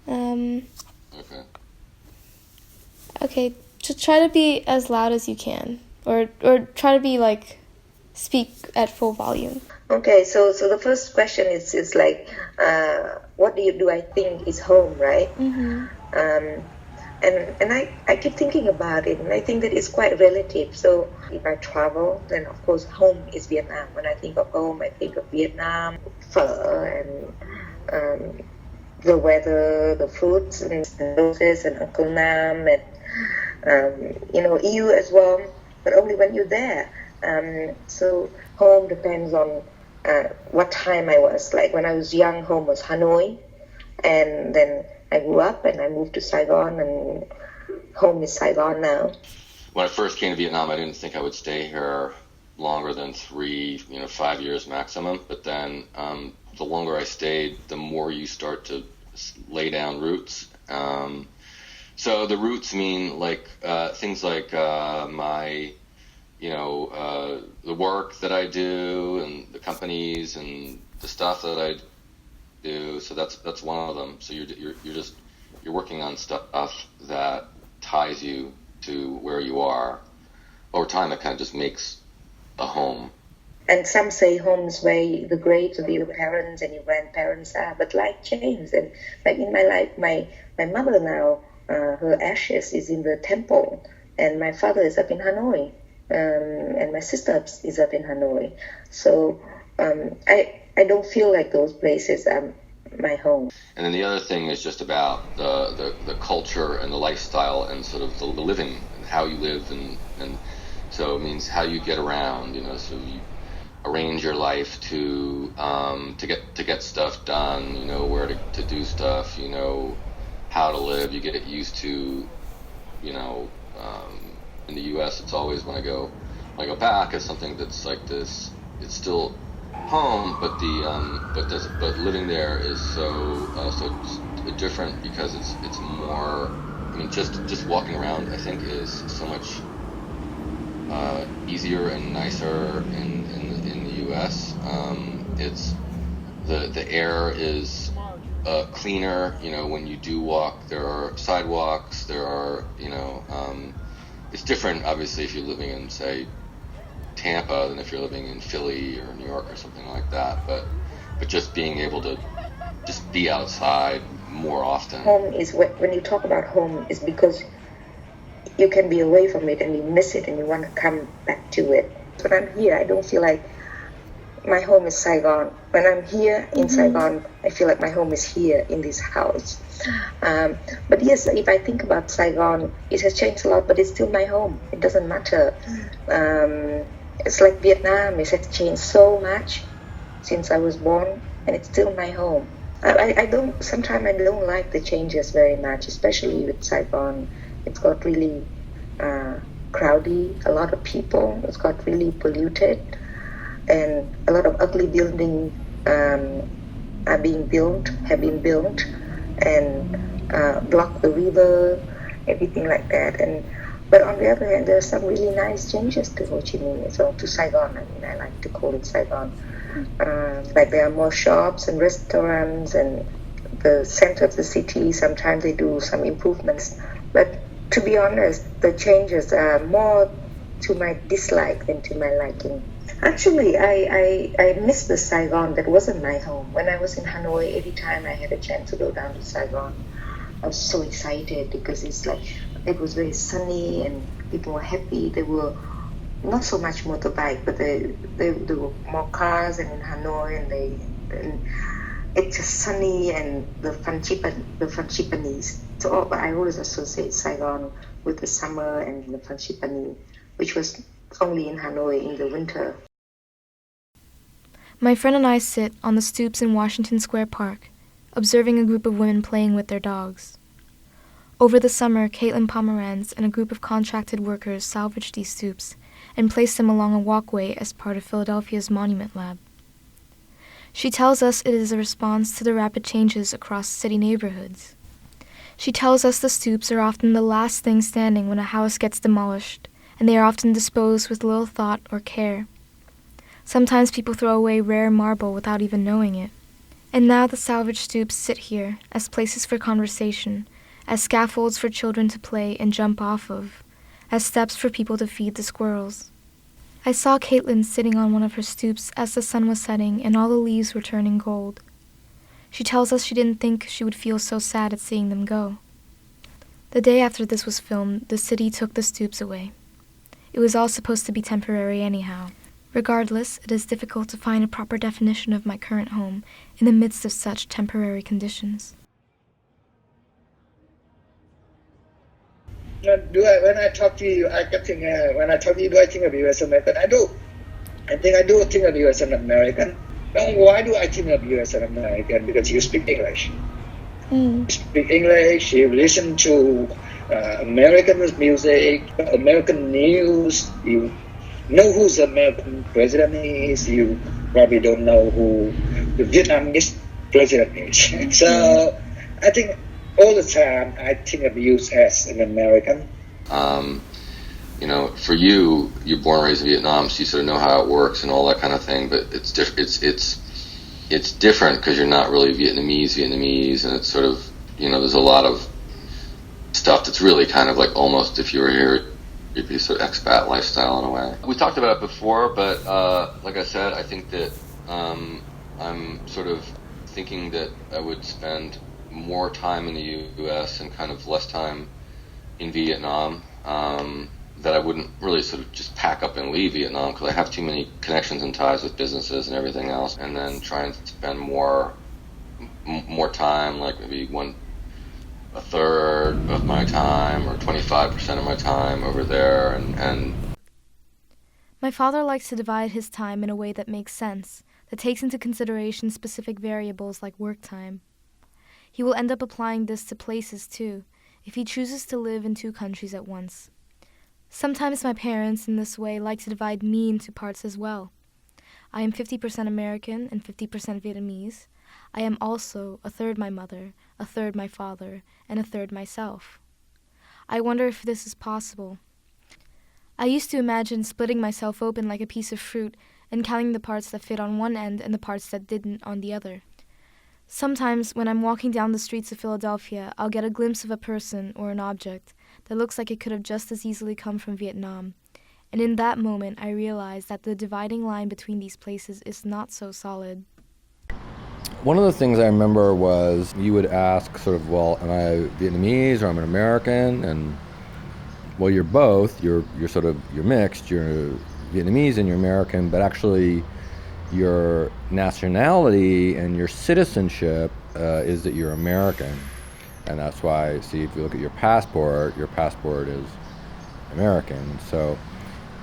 Okay. Okay, just try to be as loud as you can, or try to be like speak at full volume. Okay, so the first question is like, what do I think is home, right? Mm-hmm. And I keep thinking about it, and I think that it's quite relative. So if I travel, then of course home is Vietnam. When I think of home, I think of Vietnam, phở, and the weather, the fruits and roses, and Uncle Nam, and you as well. But only when you're there. So home depends on what time I was. Like when I was young, home was Hanoi, and then I grew up and I moved to Saigon, and home is Saigon now. When I first came to Vietnam, I didn't think I would stay here longer than 5 years maximum. But then the longer I stayed, the more you start to lay down roots. So the roots mean like things like my, the work that I do and the companies and the stuff that I do. So that's one of them. So you're working on stuff that ties you to where you are. Over time, it kind of just makes a home. And some say home is where the graves of your parents and your grandparents are, but life changes. And like in my life, my mother now, her ashes is in the temple, and my father is up in Hanoi, and my sister is up in Hanoi. So I don't feel like those places are my home. And then the other thing is just about the culture and the lifestyle and sort of the living and how you live, and so it means how you get around, so you arrange your life to get stuff done, where to do stuff, how to live. You get used to, in the U.S. it's always when I go back, it's something that's like this. It's still home, but but living there is so different because it's more. I mean, just walking around, I think, is so much easier and nicer in the U.S. It's the air is cleaner. When you do walk, there are sidewalks. There are it's different, obviously, if you're living in, say, Tampa than if you're living in Philly or New York or something like that. But just being able to just be outside more often. Home is when you talk about home is because you can be away from it and you miss it and you want to come back to it. When I'm here, I don't feel like my home is Saigon. When I'm here in Saigon, I feel like my home is here in this house. But yes, if I think about Saigon, it has changed a lot, but it's still my home. It doesn't matter. It's like Vietnam. It has changed so much since I was born, and it's still my home. Sometimes I don't like the changes very much, especially with Saigon. It's got really crowded, a lot of people. It's got really polluted, and a lot of ugly buildings have been built, and block the river, everything like that. But on the other hand, there are some really nice changes to Ho Chi Minh, so to Saigon. I mean, I like to call it Saigon. Like there are more shops and restaurants, and the center of the city, sometimes they do some improvements. But to be honest, the changes are more to my dislike than to my liking. Actually, I miss the Saigon that wasn't my home. When I was in Hanoi, every time I had a chance to go down to Saigon, I was so excited because it was very sunny and people were happy. There were not so much motorbike, but there were more cars, and in Hanoi, and it's just sunny and the Franchipanese. So I always associate Saigon with the summer and the Franchipani, which was only in Hanoi in the winter. My friend and I sit on the stoops in Washington Square Park, observing a group of women playing with their dogs. Over the summer, Caitlin Pomeranz and a group of contracted workers salvaged these stoops and placed them along a walkway as part of Philadelphia's Monument Lab. She tells us it is a response to the rapid changes across city neighborhoods. She tells us the stoops are often the last thing standing when a house gets demolished, and they are often disposed with little thought or care. Sometimes people throw away rare marble without even knowing it, And now the salvage stoops sit here as places for conversation, as scaffolds for children to play and jump off of, as steps for people to feed the squirrels. I saw Caitlin sitting on one of her stoops as the sun was setting and all the leaves were turning gold. She tells us she didn't think she would feel so sad at seeing them go. The day after this was filmed, the city took the stoops away. It was all supposed to be temporary anyhow. Regardless, it is difficult to find a proper definition of my current home in the midst of such temporary conditions. When I talk to you, I think when I talk to you, do I think of you as American? I do. I do think of you as an American. Now, why do I think of you as an American? Because you speak English. You speak English, you listen to American music, American news, you know who the American president is, you probably don't know who the Vietnamese president is. So I think all the time I think of you as an American. For you, you're born and raised in Vietnam, so you sort of know how it works and all that kind of thing, but it's different because you're not really Vietnamese, and it's sort of, there's a lot of stuff that's really kind of like almost if you were here, it'd be sort of expat lifestyle in a way. We talked about it before, but like I said, I think that I'm sort of thinking that I would spend more time in the U.S. and kind of less time in Vietnam, that I wouldn't really sort of just pack up and leave Vietnam because I have too many connections and ties with businesses and everything else, and then try and spend more time, like maybe a third of my time or 25% of my time over there. And my father likes to divide his time in a way that makes sense, that takes into consideration specific variables like work time. He will end up applying this to places too, if he chooses to live in two countries at once. Sometimes my parents, in this way, like to divide me into parts as well. I am 50% American and 50% Vietnamese. I am also a third my mother, a third my father, and a third myself. I wonder if this is possible. I used to imagine splitting myself open like a piece of fruit and counting the parts that fit on one end and the parts that didn't on the other. Sometimes, when I'm walking down the streets of Philadelphia, I'll get a glimpse of a person or an object that looks like it could have just as easily come from Vietnam. And in that moment, I realize that the dividing line between these places is not so solid. One of the things I remember was you would ask sort of, well, am I Vietnamese or I'm an American? And, well, you're both. You're mixed. You're Vietnamese and you're American, but actually your nationality and your citizenship is that you're American. And that's why, see, if you look at your passport is American. So,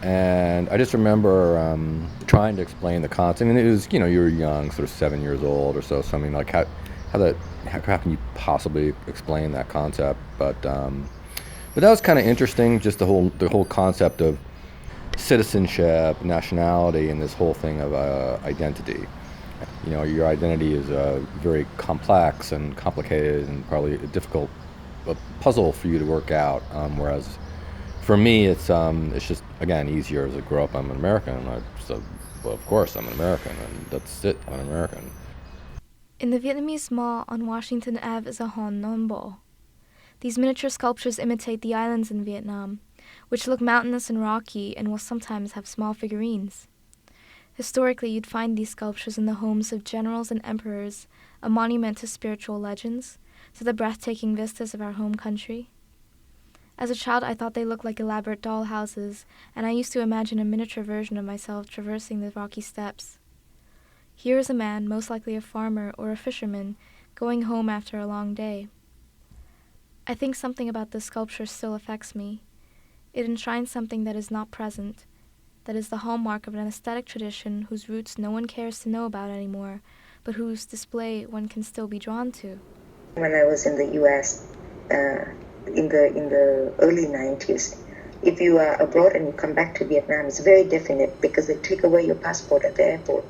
and I just remember trying to explain the concept. I mean, it was, you were young, sort of 7 years old or so. So, I mean, like, how can you possibly explain that concept? But that was kind of interesting, just the whole concept of citizenship, nationality, and this whole thing of identity. Your identity is very complex and complicated and probably a difficult puzzle for you to work out. Whereas for me, it's just, again, easier as I grow up. I'm an American, and well, of course, I'm an American, and that's it. I'm an American. In the Vietnamese Mall on Washington Ave is a Hòn Non Bo. These miniature sculptures imitate the islands in Vietnam, which look mountainous and rocky and will sometimes have small figurines. Historically, you'd find these sculptures in the homes of generals and emperors, a monument to spiritual legends, to the breathtaking vistas of our home country. As a child, I thought they looked like elaborate doll houses, and I used to imagine a miniature version of myself traversing the rocky steps. Here is a man, most likely a farmer or a fisherman, going home after a long day. I think something about this sculpture still affects me. It enshrines something that is not present, that is the hallmark of an aesthetic tradition whose roots no one cares to know about anymore, but whose display one can still be drawn to. When I was in the U.S. In the early 90s, if you are abroad and you come back to Vietnam, it's very definite because they take away your passport at the airport,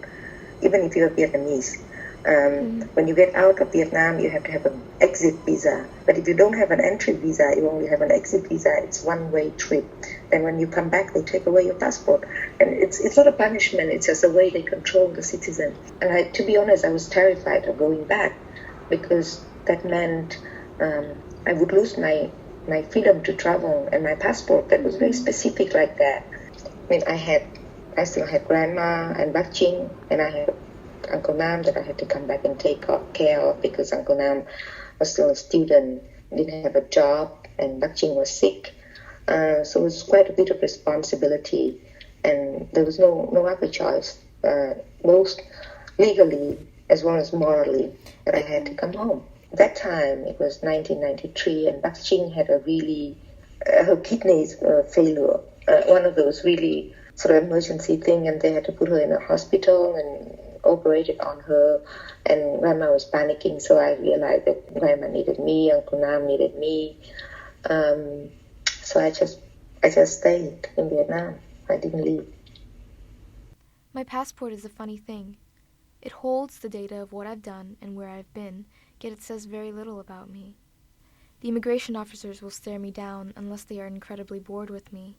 even if you're Vietnamese. When you get out of Vietnam, you have to have an exit visa. But if you don't have an entry visa, you only have an exit visa. It's one-way trip. And when you come back, they take away your passport. And it's not a punishment. It's just a way they control the citizen. And to be honest, I was terrified of going back because that meant I would lose my freedom to travel and my passport. That was very specific like that. I mean, I still had grandma and Bác Chinh, and I had Uncle Nam that I had to come back and take care of because Uncle Nam was still a student, didn't have a job, and Bác Chinh was sick. So it was quite a bit of responsibility, and there was no other choice, both legally as well as morally, that I had to come home. That time, it was 1993, and Bác Chinh had her kidneys failure, one of those really sort of emergency thing, and they had to put her in a hospital and operated on her, and Grandma was panicking, so I realized that Grandma needed me, Uncle Nam needed me, so I just stayed in Vietnam. I didn't leave. My passport is a funny thing. It holds the data of what I've done and where I've been, yet it says very little about me. The immigration officers will stare me down unless they are incredibly bored with me.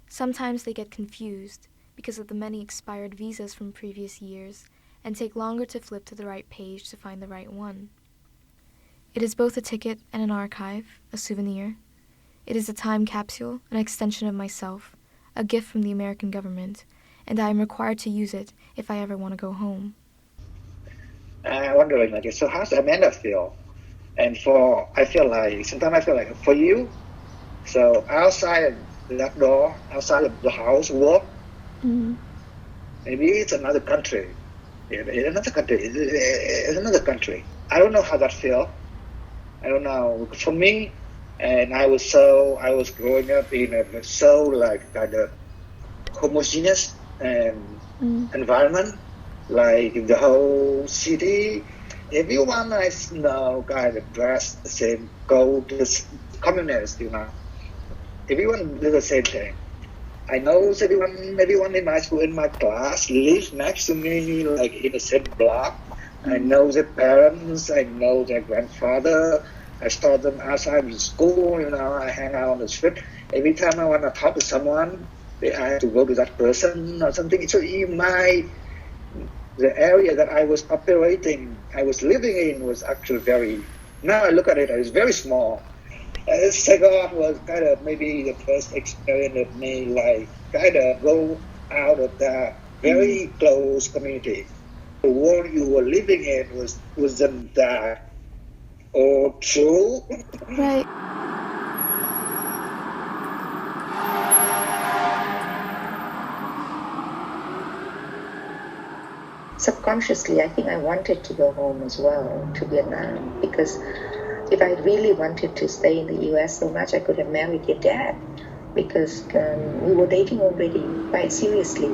Sometimes they get confused because of the many expired visas from previous years and take longer to flip to the right page to find the right one. It is both a ticket and an archive, a souvenir. It is a time capsule, an extension of myself, a gift from the American government, and I am required to use it if I ever want to go home. I'm wondering, like, so how's Amanda feel? And sometimes I feel like for you, so outside of that door, outside of the house, work, maybe it's another country. It's another country. I don't know how that feels. I don't know. For me, and I was growing up in a so like kind of homogeneous environment, like the whole city. Everyone I know kind of dressed the same, go to communist, Everyone do the same thing. I know everyone in my school, in my class, lives next to me, like in the same block. I know their parents, I know their grandfather. I saw them outside of school, I hang out on the street. Every time I want to talk to someone, I have to go to that person or something. So the area that I was living in was actually now I look at it, it was very small. Saigon was kind of maybe the first experience of me, like kind of go out of that very close community. The world you were living in wasn't that all true. Right. Subconsciously, I think I wanted to go home as well, to Vietnam, because if I really wanted to stay in the U.S. so much, I could have married your dad, because we were dating already quite seriously.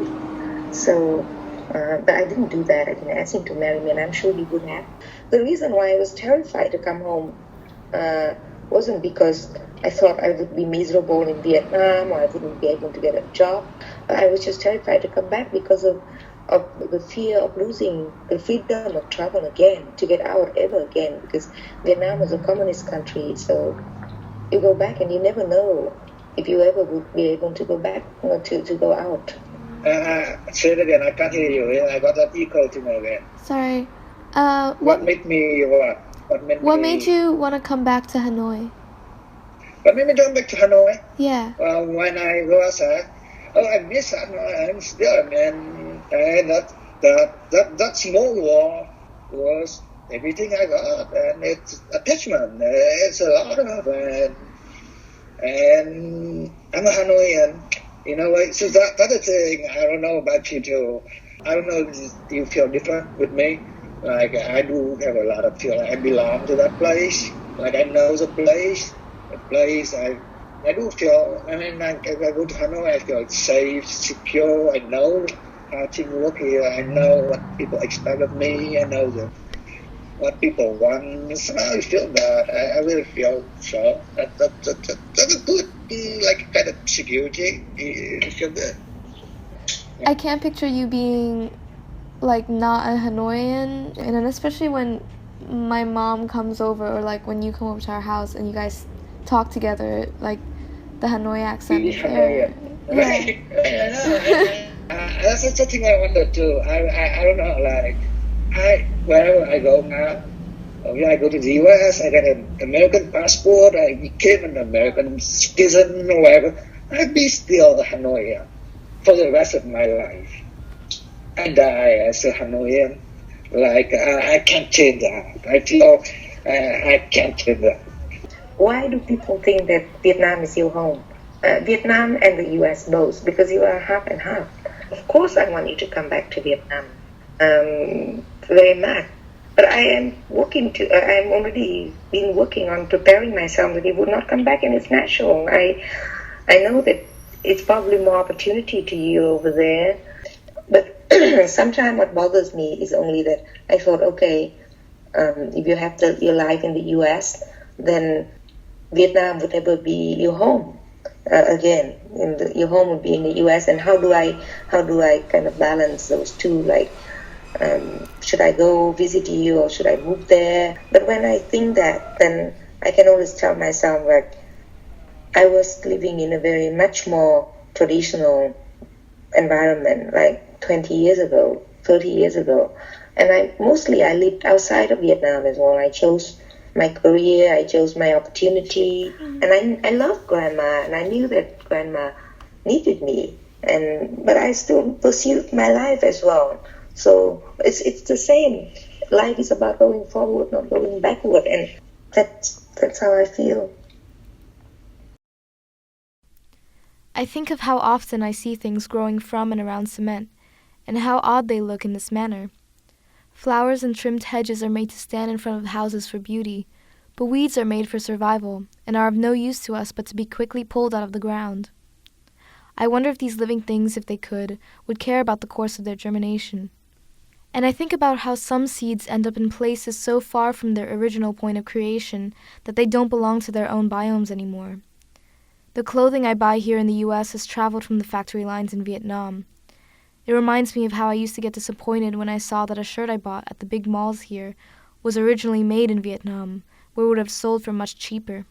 So, but I didn't do that. I didn't ask him to marry me, and I'm sure he would have. The reason why I was terrified to come home wasn't because I thought I would be miserable in Vietnam or I wouldn't be able to get a job. I was just terrified to come back because of the fear of losing the freedom of travel again, to get out ever again, because Vietnam was a communist country, so you go back and you never know if you ever would be able to go back, to go out. Say it again, I can't hear you. I got that echo to me again. Sorry. What made me What made you want to come back to Hanoi? What made me come back to Hanoi? Yeah. Well, when I go outside, I miss Hanoi. I'm still, man. And that small wall was everything I got, and it's attachment. It's a lot of it, and I'm a Hanoian. So that's the thing. I don't know about you too. I don't know if you feel different with me. Like I do have a lot of feel. I belong to that place. Like I know the place. I do feel. I mean, I go to Hanoi. I feel safe, secure. I know how things work here. I know what people expect of me. I know what people want. So I feel that. I really feel so. That's a good, like, kind of security. You feel good. I can't picture you being like not a Hanoian, and then especially when my mom comes over, or like when you come over to our house and you guys talk together, like the Hanoi accent is there. Right. That's the thing I wonder too. I don't know. Like wherever I go now, when I go to the U.S., I got an American passport. I became an American citizen or whatever. I'd be still a Hanoian for the rest of my life. I die as a Hanoian. Like I can't change that. I feel I can't change that. Why do people think that Vietnam is your home? Vietnam and the US both, because you are half and half. Of course, I want you to come back to Vietnam, very much. But I am I'm already been working on preparing myself that he would not come back, and it's natural. I know that it's probably more opportunity to you over there, but sometimes what bothers me is only that I thought, okay, if you have your life in the U.S., then Vietnam would never be your home again. Your home would be in the U.S. And how do I kind of balance those two? Like, should I go visit you or should I move there? But when I think that, then I can always tell myself that I was living in a very much more traditional environment, like 20 years ago, 30 years ago. And I lived outside of Vietnam as well. I chose my career, I chose my opportunity, and I love grandma, and I knew that grandma needed me, but I still pursued my life as well. So it's the same. Life is about going forward, not going backward, and that's how I feel. I think of how often I see things growing from and around cement, and how odd they look in this manner. Flowers and trimmed hedges are made to stand in front of houses for beauty, but weeds are made for survival, and are of no use to us but to be quickly pulled out of the ground. I wonder if these living things, if they could, would care about the course of their germination. And I think about how some seeds end up in places so far from their original point of creation that they don't belong to their own biomes anymore. The clothing I buy here in the U.S. has traveled from the factory lines in Vietnam. It reminds me of how I used to get disappointed when I saw that a shirt I bought at the big malls here was originally made in Vietnam, where it would have sold for much cheaper.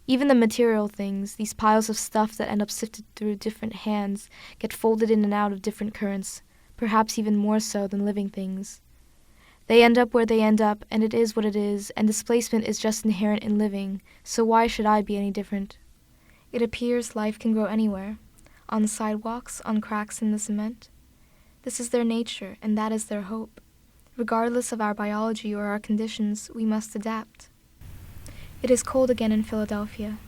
Even the material things, these piles of stuff that end up sifted through different hands, get folded in and out of different currents, perhaps even more so than living things. They end up where they end up, and it is what it is, and displacement is just inherent in living, so why should I be any different? It appears life can grow anywhere. On sidewalks, on cracks in the cement. This is their nature, and that is their hope. Regardless of our biology or our conditions, we must adapt. It is cold again in Philadelphia.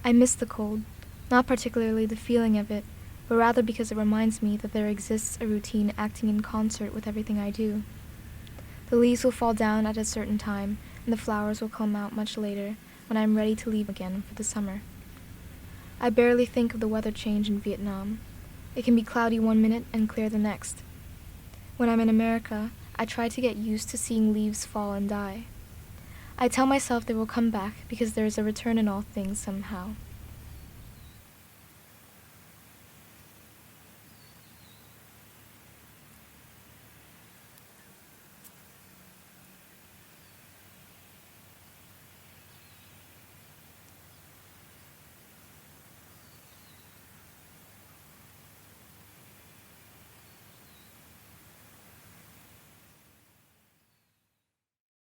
I miss the cold, not particularly the feeling of it, but rather because it reminds me that there exists a routine acting in concert with everything I do. The leaves will fall down at a certain time, and the flowers will come out much later, when I am ready to leave again for the summer. I barely think of the weather change in Vietnam. It can be cloudy one minute and clear the next. When I'm in America, I try to get used to seeing leaves fall and die. I tell myself they will come back because there is a return in all things somehow.